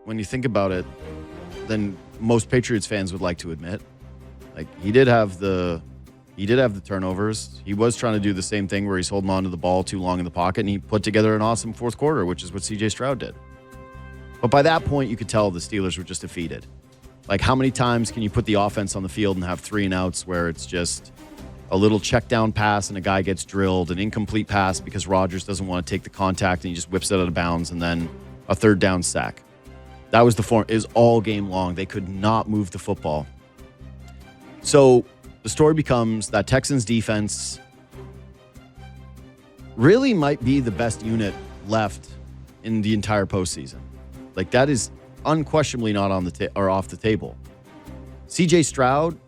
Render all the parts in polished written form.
when you think about it, than most Patriots fans would like to admit. Like, he did have the turnovers. He was trying to do the same thing where he's holding on to the ball too long in the pocket, and he put together an awesome fourth quarter, which is what C.J. Stroud did. But by that point, you could tell the Steelers were just defeated. Like, how many times can you put the offense on the field and have 3 and outs where it's just a little check down pass and a guy gets drilled, an incomplete pass because Rodgers doesn't want to take the contact and he just whips it out of bounds, and then a third down sack. That was the form. It was all game long. They could not move the football. So the story becomes that Texans defense really might be the best unit left in the entire postseason. Like, that is unquestionably not on the or off the table. CJ Stroud,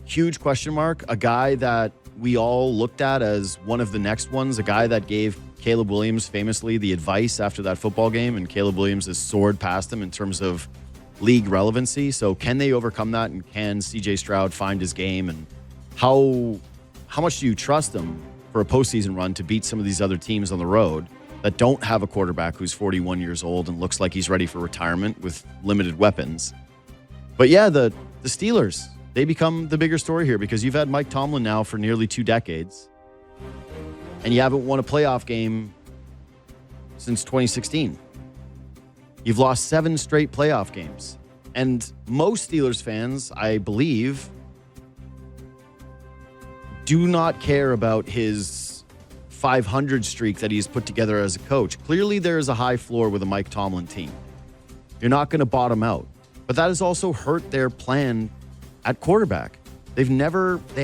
huge question mark. A guy that we all looked at as one of the next ones. A guy that gave Caleb Williams famously the advice after that football game, and Caleb Williams has soared past him in terms of league relevancy. So can they overcome that, and can CJ Stroud find his game, and how much do you trust him for a postseason run to beat some of these other teams on the road that don't have a quarterback who's 41 years old and looks like he's ready for retirement with limited weapons? But yeah, the Steelers, they become the bigger story here because you've had Mike Tomlin now for nearly 2 decades, and you haven't won a playoff game since 2016. You've lost 7 straight playoff games. And most Steelers fans, I believe, do not care about his 500 streak that he's put together as a coach. Clearly, there is a high floor with a Mike Tomlin team. You're not going to bottom out. But that has also hurt their plan at quarterback. They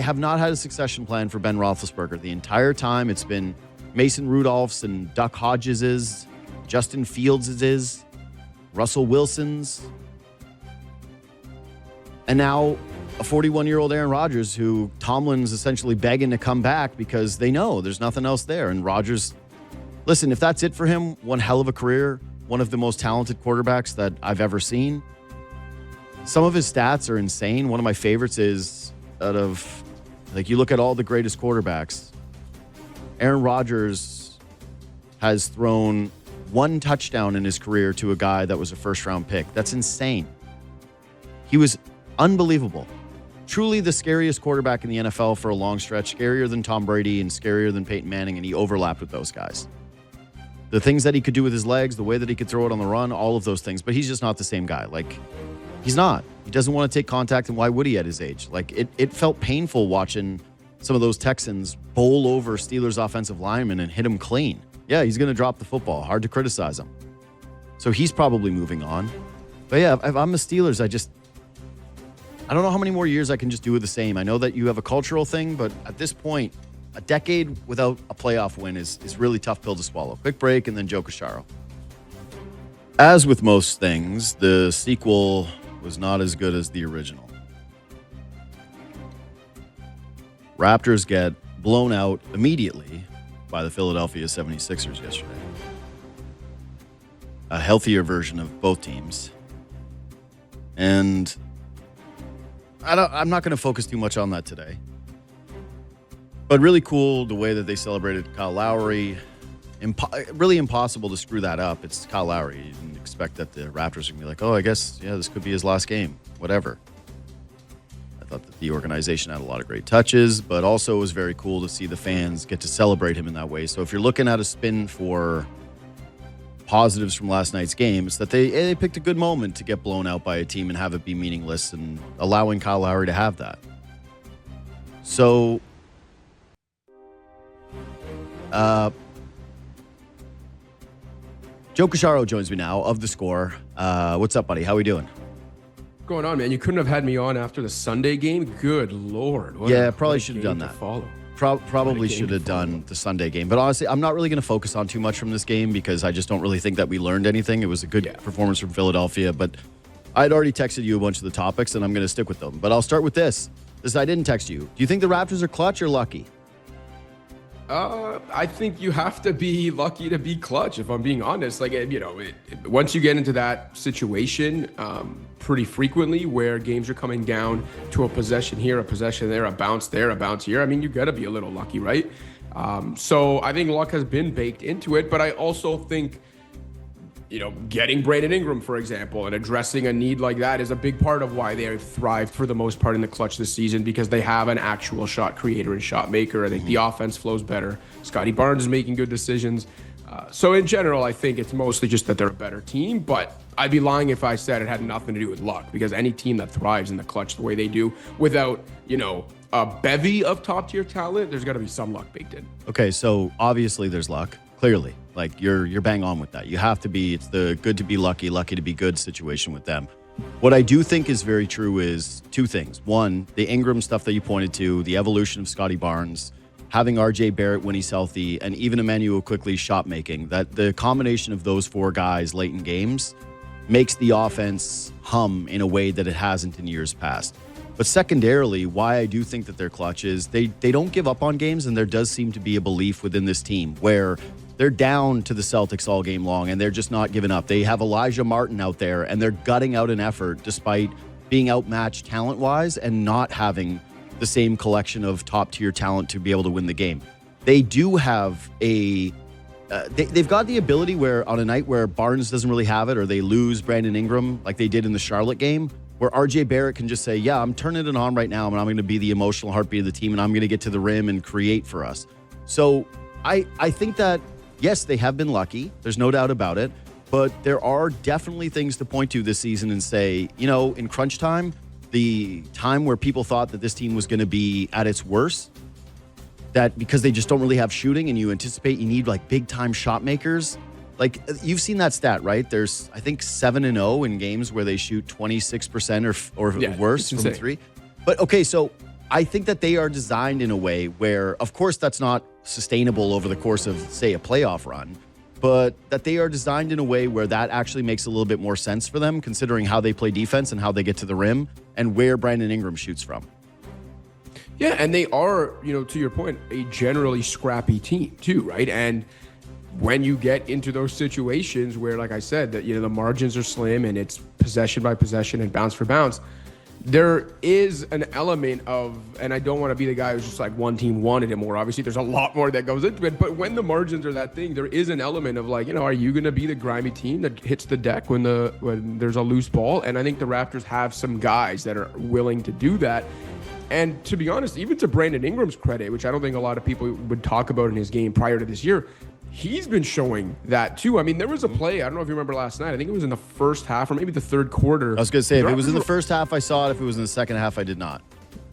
have not had a succession plan for Ben Roethlisberger. The entire time it's been Mason Rudolph's and Duck Hodges's, Justin Fields's, Russell Wilson's, and now a 41-year-old Aaron Rodgers who Tomlin's essentially begging to come back because they know there's nothing else there. And Rodgers, listen, if that's it for him, one hell of a career, one of the most talented quarterbacks that I've ever seen. Some of his stats are insane. One of my favorites is out of, like, you look at all the greatest quarterbacks, Aaron Rodgers has thrown 1 touchdown in his career to a guy that was a first-round pick. That's insane. He was unbelievable. Truly the scariest quarterback in the NFL for a long stretch, scarier than Tom Brady and scarier than Peyton Manning, and he overlapped with those guys. The things that he could do with his legs, the way that he could throw it on the run, all of those things, but he's just not the same guy. Like, he's not. He doesn't want to take contact, and why would he at his age? Like, it felt painful watching some of those Texans bowl over Steelers offensive linemen and hit him clean. Yeah, he's going to drop the football. Hard to criticize him. So he's probably moving on. But yeah, if I'm the Steelers, I don't know how many more years I can just do the same. I know that you have a cultural thing, but at this point, a decade without a playoff win is really tough pill to swallow. Quick break, and then Joe Cacharo. As with most things, the sequel was not as good as the original. Raptors get blown out immediately by the Philadelphia 76ers yesterday. A healthier version of both teams. And I'm not going to focus too much on that today. But really cool the way that they celebrated Kyle Lowry. Really impossible to screw that up. It's Kyle Lowry. You didn't expect that the Raptors would be like, oh, I guess, yeah, this could be his last game. Whatever. I thought that the organization had a lot of great touches, but also it was very cool to see the fans get to celebrate him in that way. So if you're looking at a spin for positives from last night's game, it's that they picked a good moment to get blown out by a team and have it be meaningless, and allowing Kyle Lowry to have that. So, Joe Cacharo joins me now of The Score. What's up, buddy? How we doing? What's going on, man? You couldn't have had me on after the Sunday game? Good Lord. Probably should have done that. Probably should have done the Sunday game. But honestly, I'm not really going to focus on too much from this game because I just don't really think that we learned anything. It was a good performance from Philadelphia, but I'd already texted you a bunch of the topics, and I'm going to stick with them. But I'll start with this. I didn't text you. Do you think the Raptors are clutch or lucky? I think you have to be lucky to be clutch, if I'm being honest. Like, once you get into that situation pretty frequently where games are coming down to a possession here, a possession there, a bounce there, a bounce here, I mean, you got to be a little lucky, right? So I think luck has been baked into it, but I also think, getting Brandon Ingram, for example, and addressing a need like that is a big part of why they have thrived for the most part in the clutch this season, because they have an actual shot creator and shot maker. I think the offense flows better. Scotty Barnes is making good decisions. So in general, I think it's mostly just that they're a better team, but I'd be lying if I said it had nothing to do with luck, because any team that thrives in the clutch the way they do without, a bevy of top tier talent, there's got to be some luck baked in. Okay, so obviously there's luck. Clearly, like you're bang on with that. You have to be. It's the good to be lucky, lucky to be good situation with them. What I do think is very true is two things. One, the Ingram stuff that you pointed to, the evolution of Scotty Barnes, having RJ Barrett when he's healthy, and even Emmanuel Quickly's shot making. That the combination of those four guys late in games makes the offense hum in a way that it hasn't in years past. But secondarily, why I do think that they're clutch is they don't give up on games, and there does seem to be a belief within this team where they're down to the Celtics all game long, and they're just not giving up. They have Elijah Martin out there, and they're gutting out an effort despite being outmatched talent-wise and not having the same collection of top-tier talent to be able to win the game. They do have they've got the ability where on a night where Barnes doesn't really have it, or they lose Brandon Ingram like they did in the Charlotte game, where RJ Barrett can just say, yeah, I'm turning it on right now, and I'm going to be the emotional heartbeat of the team, and I'm going to get to the rim and create for us. So I think that, yes, they have been lucky. There's no doubt about it. But there are definitely things to point to this season and say, in crunch time, the time where people thought that this team was going to be at its worst, that because they just don't really have shooting and you anticipate you need like big time shot makers. Like you've seen that stat, right? There's, I think, 7-0 in games where they shoot 26% or worse from three. But okay, so I think that they are designed in a way where, of course, that's not sustainable over the course of, say, a playoff run, but that they are designed in a way where that actually makes a little bit more sense for them, considering how they play defense and how they get to the rim and where Brandon Ingram shoots from. Yeah, and they are, to your point, a generally scrappy team too, right? And when you get into those situations where, like I said, that the margins are slim and it's possession by possession and bounce for bounce, there is an element of, and I don't want to be the guy who's just like one team wanted it more. Obviously, there's a lot more that goes into it. But when the margins are that thing, there is an element of like, are you going to be the grimy team that hits the deck when there's a loose ball? And I think the Raptors have some guys that are willing to do that. And to be honest, even to Brandon Ingram's credit, which I don't think a lot of people would talk about in his game prior to this year, he's been showing that too. I mean, there was a play, I don't know if you remember last night, I think it was in the first half or maybe the third quarter. I was going to say, if it was in the first half, I saw it. If it was in the second half, I did not.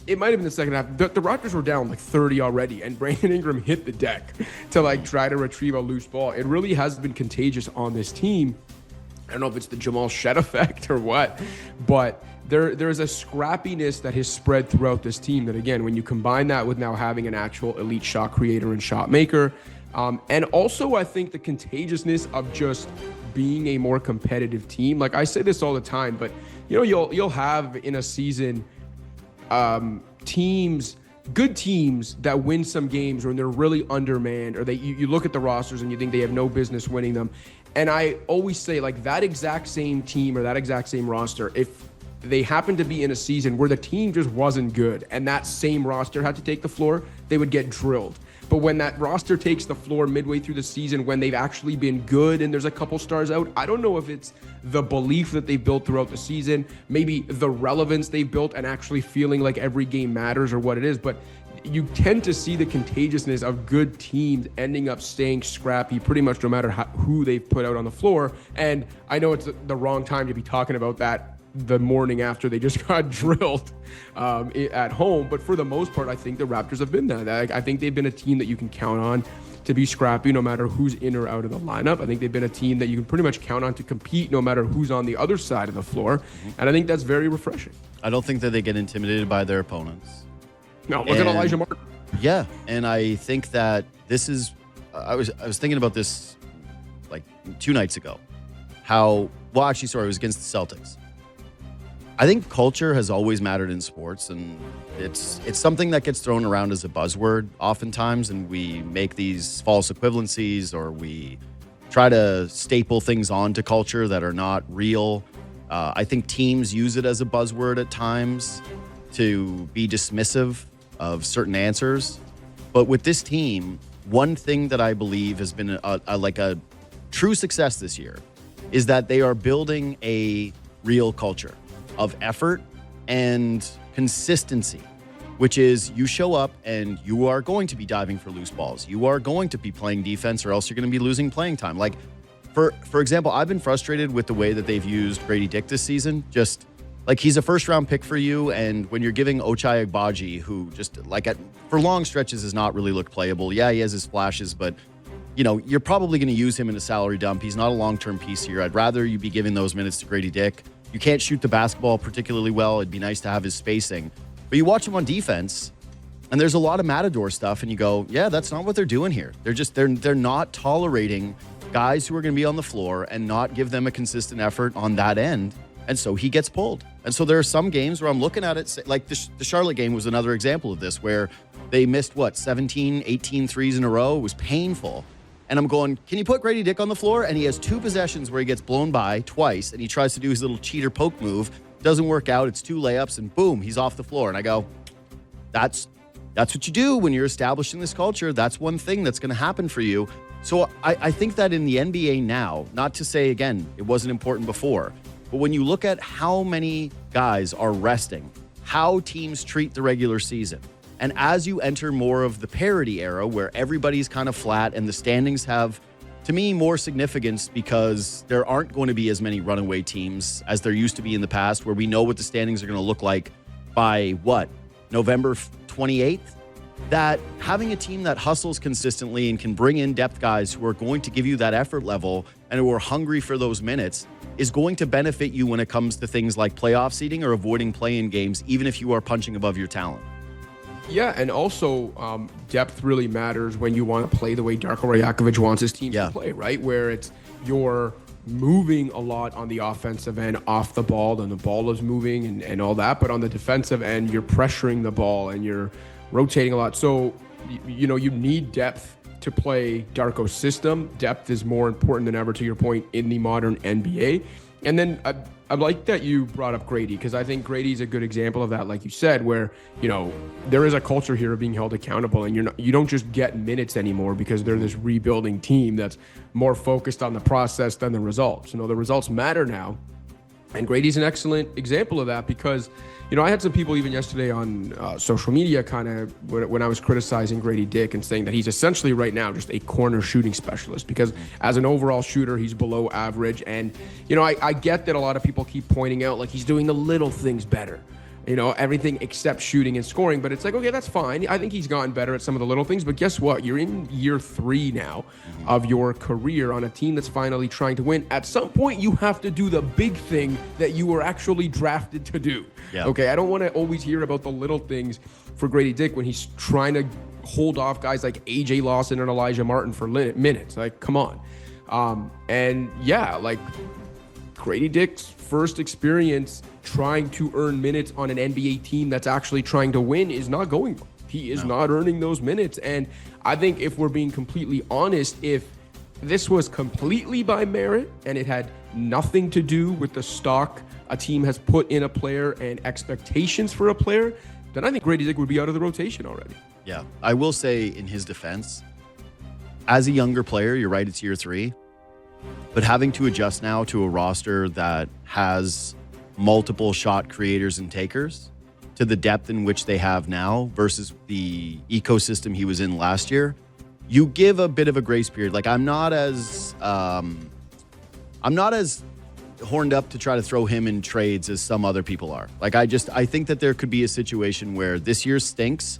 It might have been the second half. The Raptors were down like 30 already, and Brandon Ingram hit the deck to like try to retrieve a loose ball. It really has been contagious on this team. I don't know if it's the Jamal Shed effect or what, but there's a scrappiness that has spread throughout this team that, again, when you combine that with now having an actual elite shot creator and shot maker, and also I think the contagiousness of just being a more competitive team. Like I say this all the time, but you'll have in a season good teams that win some games when they're really undermanned, or you look at the rosters and you think they have no business winning them. And I always say, like, that exact same team or that exact same roster, if they happen to be in a season where the team just wasn't good and that same roster had to take the floor, they would get drilled. But when that roster takes the floor midway through the season, when they've actually been good and there's a couple stars out, I don't know if it's the belief that they've built throughout the season, maybe the relevance they've built and actually feeling like every game matters or what it is, but you tend to see the contagiousness of good teams ending up staying scrappy pretty much no matter who they've put out on the floor. And I know it's the wrong time to be talking about that the morning after they just got drilled at home. But for the most part, I think the Raptors have been that. I think they've been a team that you can count on to be scrappy no matter who's in or out of the lineup. I think they've been a team that you can pretty much count on to compete no matter who's on the other side of the floor. And I think that's very refreshing. I don't think that they get intimidated by their opponents. No, look at Elijah Martin. Yeah, and I think that this is I was thinking about this like 2 nights ago. It was against the Celtics. I think culture has always mattered in sports, and it's something that gets thrown around as a buzzword oftentimes, and we make these false equivalencies, or we try to staple things onto culture that are not real. I think teams use it as a buzzword at times to be dismissive of certain answers. But with this team, one thing that I believe has been a true success this year is that they are building a real culture of effort and consistency, which is you show up and you are going to be diving for loose balls. You are going to be playing defense or else you're going to be losing playing time. Like, for example, I've been frustrated with the way that they've used Grady Dick this season. Just like he's a first-round pick for you, and when you're giving Ochai Agbaji, who just like for long stretches has not really looked playable. Yeah, he has his flashes, but you're probably going to use him in a salary dump. He's not a long-term piece here. I'd rather you be giving those minutes to Grady Dick. You can't shoot the basketball particularly well. It'd be nice to have his spacing. But you watch him on defense, and there's a lot of Matador stuff, and you go, yeah, that's not what they're doing here. They're not tolerating guys who are going to be on the floor and not give them a consistent effort on that end. And so he gets pulled. And so there are some games where I'm looking at it, like the Charlotte game was another example of this, where they missed, 17, 18 threes in a row. It was painful. And I'm going, can you put Grady Dick on the floor? And he has 2 possessions where he gets blown by twice, and he tries to do his little cheater poke move. Doesn't work out. It's 2 layups, and boom, he's off the floor. And I go, that's what you do when you're establishing this culture. That's one thing that's going to happen for you. So I think that in the NBA now, not to say, again, it wasn't important before, but when you look at how many guys are resting, how teams treat the regular season, and as you enter more of the parity era where everybody's kind of flat and the standings have, to me, more significance because there aren't going to be as many runaway teams as there used to be in the past, where we know what the standings are going to look like by November 28th, that having a team that hustles consistently and can bring in depth guys who are going to give you that effort level and who are hungry for those minutes is going to benefit you when it comes to things like playoff seeding or avoiding play-in games, even if you are punching above your talent. Yeah, and also depth really matters when you want to play the way Darko Rajakovic wants his team to play, right? Where it's you're moving a lot on the offensive end off the ball, and the ball is moving and all that. But on the defensive end, you're pressuring the ball and you're rotating a lot. So, you need depth to play Darko's system. Depth is more important than ever, to your point, in the modern NBA. And then I like that you brought up Grady, because I think Grady's a good example of that, like you said, where, there is a culture here of being held accountable, and you don't just get minutes anymore because they're this rebuilding team that's more focused on the process than the results. The results matter now. And Grady's an excellent example of that because, I had some people even yesterday on social media kind of when I was criticizing Grady Dick and saying that he's essentially right now just a corner shooting specialist because as an overall shooter, he's below average. And, I get that a lot of people keep pointing out like he's doing the little things better. Everything except shooting and scoring. But it's like, okay, that's fine. I think he's gotten better at some of the little things. But guess what? You're in year 3 now of your career on a team that's finally trying to win. At some point, you have to do the big thing that you were actually drafted to do. Yeah. Okay, I don't want to always hear about the little things for Grady Dick when he's trying to hold off guys like AJ Lawson and Elijah Martin for minutes. Like, come on. Grady Dick's first experience trying to earn minutes on an NBA team that's actually trying to win is not going well. He is not earning those minutes. And I think if we're being completely honest, if this was completely by merit and it had nothing to do with the stock a team has put in a player and expectations for a player, then I think Grady Dick would be out of the rotation already. Yeah, I will say in his defense, as a younger player, you're right, it's year 3. But having to adjust now to a roster that has multiple shot creators and takers to the depth in which they have now versus the ecosystem he was in last year, you give a bit of a grace period. Like I'm not as horned up to try to throw him in trades as some other people are. Like I think that there could be a situation where this year stinks.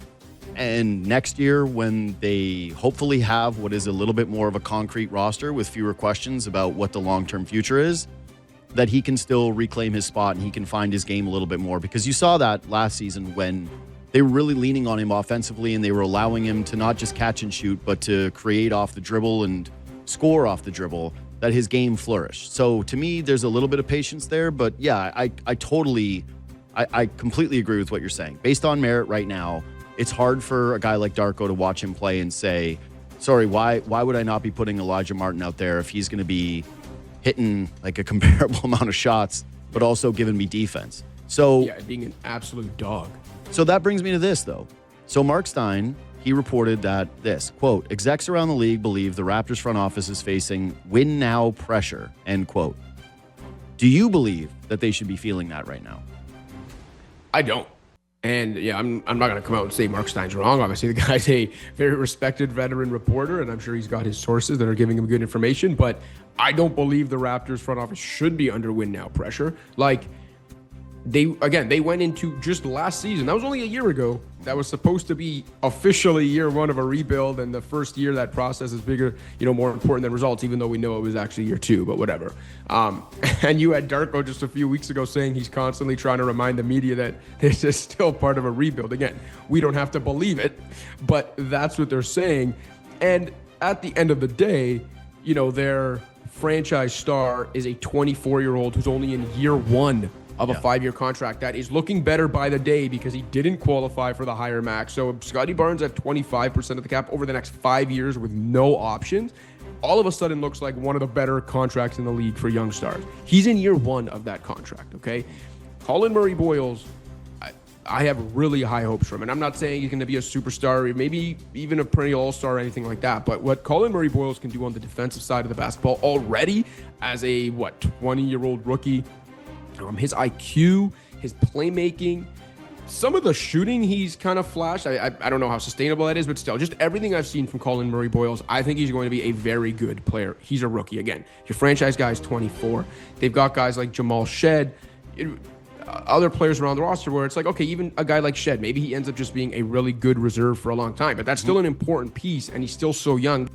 And next year, when they hopefully have what is a little bit more of a concrete roster with fewer questions about what the long-term future is, that he can still reclaim his spot and he can find his game a little bit more. Because you saw that last season when they were really leaning on him offensively and they were allowing him to not just catch and shoot, but to create off the dribble and score off the dribble, that his game flourished. So to me, there's a little bit of patience there. But yeah, I completely agree with what you're saying. Based on merit right now, it's hard for a guy like Darko to watch him play and say, sorry, why would I not be putting Elijah Martin out there if he's going to be hitting like a comparable amount of shots, but also giving me defense? So yeah, being an absolute dog. So that brings me to this, though. So Mark Stein he reported that this, quote, execs around the league believe the Raptors front office is facing win now pressure, end quote. Do you believe that they should be feeling that right now? I don't. And yeah, I'm not going to come out and say Mark Stein's wrong. Obviously, the guy's a very respected veteran reporter, and I'm sure he's got his sources that are giving him good information. But I don't believe the Raptors front office should be under win now pressure. Like, they went into just last season. That was only a year ago. That was supposed to be officially year one of a rebuild, and the first year that process is bigger, more important than results, even though we know it was actually year two, but whatever. And you had Darko just a few weeks ago saying he's constantly trying to remind the media that this is still part of a rebuild. Again, we don't have to believe it, but that's what they're saying. And at the end of the day, their franchise star is a 24-year-old who's only in year one of a 5-year contract that is looking better by the day because he didn't qualify for the higher max. So Scotty Barnes at 25% of the cap over the next 5 years with no options, all of a sudden looks like one of the better contracts in the league for young stars. He's in year one of that contract, okay? Colin Murray-Boyles, I have really high hopes for him. And I'm not saying he's going to be a superstar or maybe even a perennial all-star or anything like that. But what Colin Murray-Boyles can do on the defensive side of the basketball already as a, 20-year-old rookie, his IQ, his playmaking, some of the shooting he's kind of flashed. I don't know how sustainable that is, but still, just everything I've seen from Colin Murray-Boyles, I think he's going to be a very good player. He's a rookie. Again, your franchise guy is 24. They've got guys like Jamal Shed, other players around the roster where it's like, okay, even a guy like Shed, maybe he ends up just being a really good reserve for a long time, but that's still an important piece, and he's still so young.